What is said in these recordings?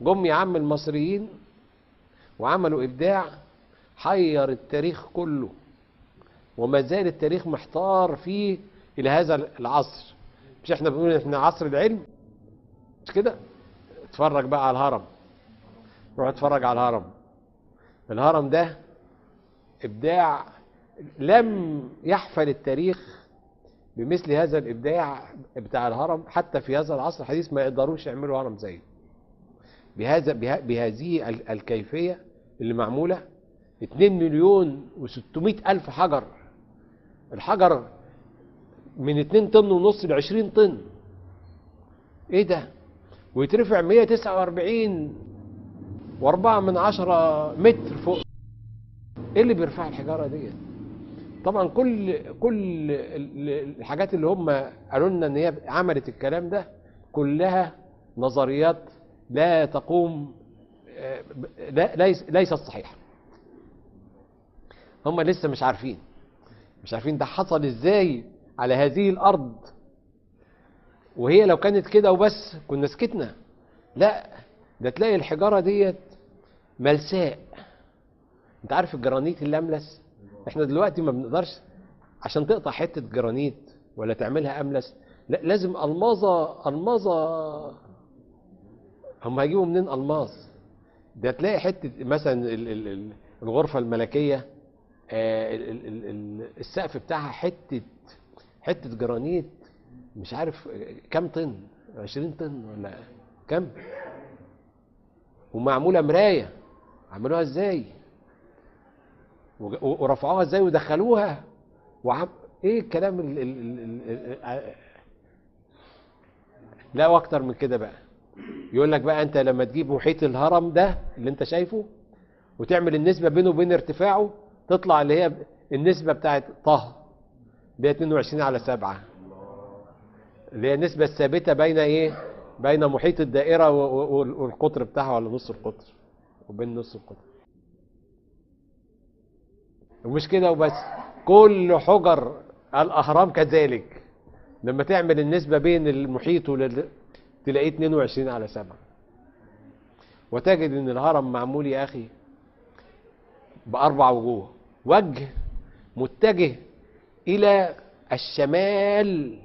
جم يا عم المصريين وعملوا ابداع حير التاريخ كله، وما زال التاريخ محتار فيه الى هذا العصر. مش احنا بنقول احنا عصر العلم؟ مش كده؟ اتفرج بقى على الهرم، روح اتفرج على الهرم. الهرم ده ابداع لم يحفل التاريخ بمثل هذا الابداع بتاع الهرم. حتى في هذا العصر الحديث ما يقدروش يعملوا هرم زيه بهذه الكيفيه اللي معموله. 2 مليون و600 الف حجر، الحجر من 2 طن ونص ل 20 طن. ايه ده؟ ويترفع 149 و4 من 10 متر فوق. ايه اللي بيرفع الحجاره ديت؟ طبعا كل الحاجات اللي هم قالوا لنا ان هي عملت الكلام ده كلها نظريات لا تقوم، ليست صحيحه. هم لسه مش عارفين ده حصل ازاي على هذه الارض. وهي لو كانت كده وبس كنا سكتنا. لا، ده تلاقي الحجاره ديت ملساء. انت عارف الجرانيت اللملس؟ احنا دلوقتي ما بنقدرش عشان تقطع حته جرانيت ولا تعملها املس، لا لازم الماظه. هم هيجيبوا منين الماظ؟ ده تلاقي حته مثلا الغرفه الملكيه، السقف بتاعها حته جرانيت، مش عارف كام طن، 20 طن ولا كام، ومعموله مرايه. عملوها ازاي ورفعوها ازاي ودخلوها ايه الكلام لا، واكتر من كده بقى. يقول لك بقى انت لما تجيب محيط الهرم ده اللي انت شايفه وتعمل النسبه بينه وبين ارتفاعه، تطلع اللي هي النسبه بتاعت طه اللي هي 22/7، اللي هي النسبه الثابته بين ايه؟ بين محيط الدائره والقطر بتاعها، ولا نص القطر، وبين نص القطر. ومش كده وبس، كل حجر الاهرام كذلك. لما تعمل النسبه بين المحيط تلاقيه 22/7. وتجد ان الهرم معمول يا اخي باربع وجوه: وجه متجه الى الشمال،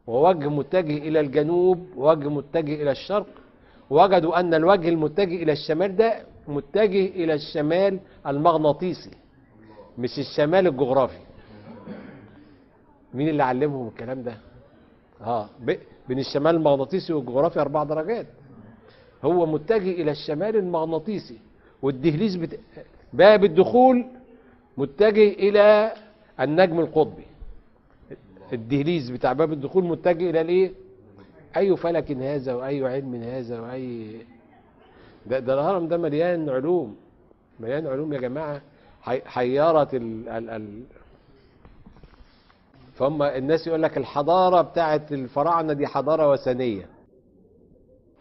ووجه متجه الى الجنوب، ووجه متجه الى الشرق. وجدوا ان الوجه المتجه الى الشمال ده متجه الى الشمال المغناطيسي، مش الشمال الجغرافي. مين اللي علمهم الكلام ده؟ بين الشمال المغناطيسي والجغرافي 4 درجات. هو متجه الى الشمال المغناطيسي، والدهليز باب الدخول متجه الى النجم القطبي. الدهليز بتاع باب الدخول متجه الى الايه؟ اي فلك هذا واي علم هذا واي ده الهرم ده مليان علوم، مليان علوم يا جماعه. حيرت فهم الناس يقول لك الحضاره بتاعت الفراعنه دي حضاره وثنيه.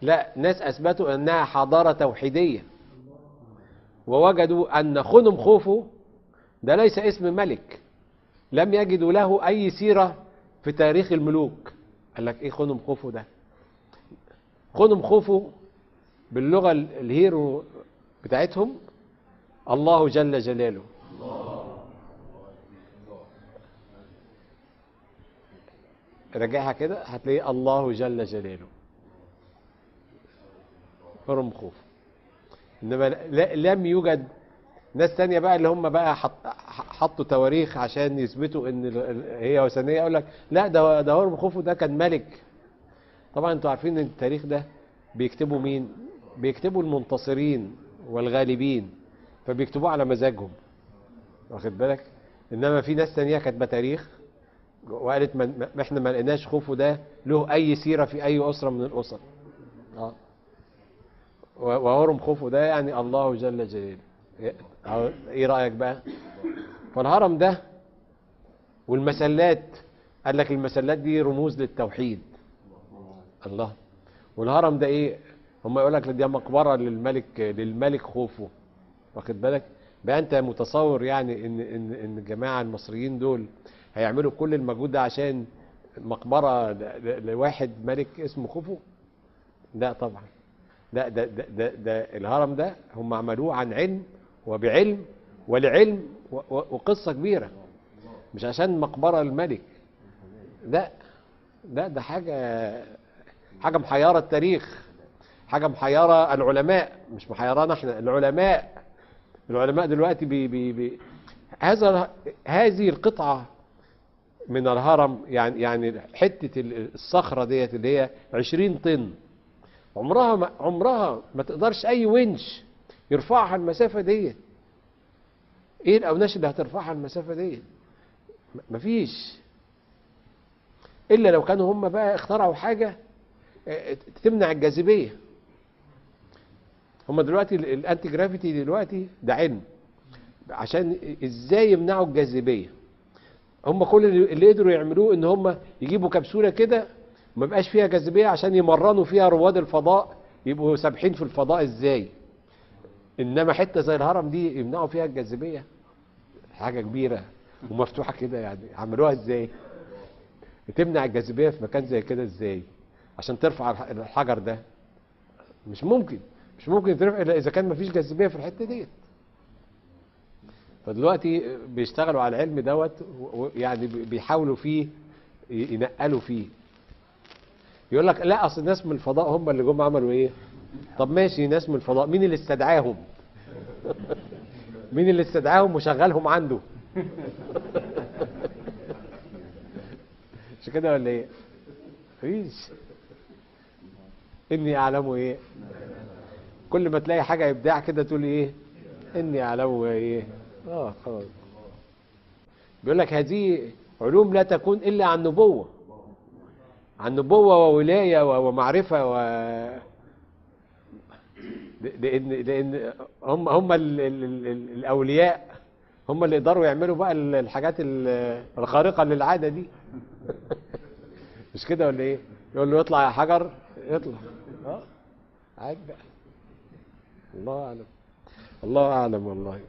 لا، ناس اثبتوا انها حضاره توحيديه، ووجدوا ان خنم خوفو ده ليس اسم ملك، لم يجدوا له اي سيره في تاريخ الملوك. قال لك ايه خنم خوفو ده؟ خنم خوفو باللغه الهيرو بتاعتهم الله جل جلاله. راجعها كده هتلاقي الله جل جلاله خنم خوفو. انما لم يوجد ناس تانية بقى اللي هم بقى حطوا تواريخ عشان يثبتوا ان هي وثنيه. يقول لك لا، ده هرم خوفو ده كان ملك. طبعا انتوا عارفين ان التاريخ ده بيكتبوا مين؟ بيكتبوا المنتصرين والغالبين، فبيكتبوه على مزاجهم، واخد بالك؟ انما في ناس تانية كاتبه تاريخ وقالت ما احنا ما لقيناش خوفو ده له اي سيره في اي اسره من الاسر. وهرم خوفو ده يعني الله جل جلاله. ايه رايك بقى؟ فالهرم ده والمسلات، قال لك المسلات دي رموز للتوحيد. الله. والهرم ده ايه؟ هم يقول لك دي مقبره للملك خوفو، واخد بالك؟ بقى انت متصور يعني ان الجماعه المصريين دول هيعملوا كل المجهود ده عشان مقبره لواحد ملك اسمه خوفو؟ لا طبعا. لا، ده الهرم ده هم عملوه عن علم وبعلم ولعلم وقصة كبيرة، مش عشان مقبرة الملك. لا، ده حاجة محيرة التاريخ، حاجة محيرة العلماء، مش محيرانا احنا، العلماء دلوقتي هذه القطعة من الهرم، يعني حتة الصخرة ديت اللي هي 20 طن، عمرها ما تقدرش اي ونش يرفعها المسافة ديت. ايه الاوناش اللي هترفعها المسافة ديت؟ مفيش، الا لو كانوا هم بقى اخترعوا حاجة تمنع الجاذبية. هم دلوقتي الانتي جرافيتي دلوقتي ده علم عشان ازاي يمنعوا الجاذبية. هم كل اللي قدروا يعملوه ان هم يجيبوا كبسولة كده ما بقاش فيها جاذبية عشان يمرنوا فيها رواد الفضاء يبقوا سابحين في الفضاء ازاي. انما حتة زي الهرم دي يمنعوا فيها الجاذبية، حاجة كبيرة ومفتوحة كده، يعني عملوها ازاي؟ تمنع الجاذبية في مكان زي كده ازاي عشان ترفع الحجر ده؟ مش ممكن ترفع الا اذا كان مفيش جاذبية في الحتة ديت. فدلوقتي بيشتغلوا على العلم دوت، يعني بيحاولوا فيه ينقلوا فيه. يقول لك لا، اصل الناس من الفضاء هم اللي جم عملوا ايه. طب ماشي، ناس من الفضاء، مين اللي استدعاهم؟ مين اللي استدعاهم وشغلهم عنده؟ مش كده ولا ايه؟ مفيش. اني اعلم ايه؟ كل ما تلاقي حاجه ابداع كده تقول ايه؟ اني اعلم ايه؟ خلاص. بيقول لك هذه علوم لا تكون الا عن نبوه، وولايه ومعرفه لان هم الاولياء هم اللي يقدروا يعملوا بقى الحاجات الخارقه للعاده دي. مش كده ولا ايه؟ يقول له اطلع يا حجر، يطلع. عادي بقى. الله اعلم والله.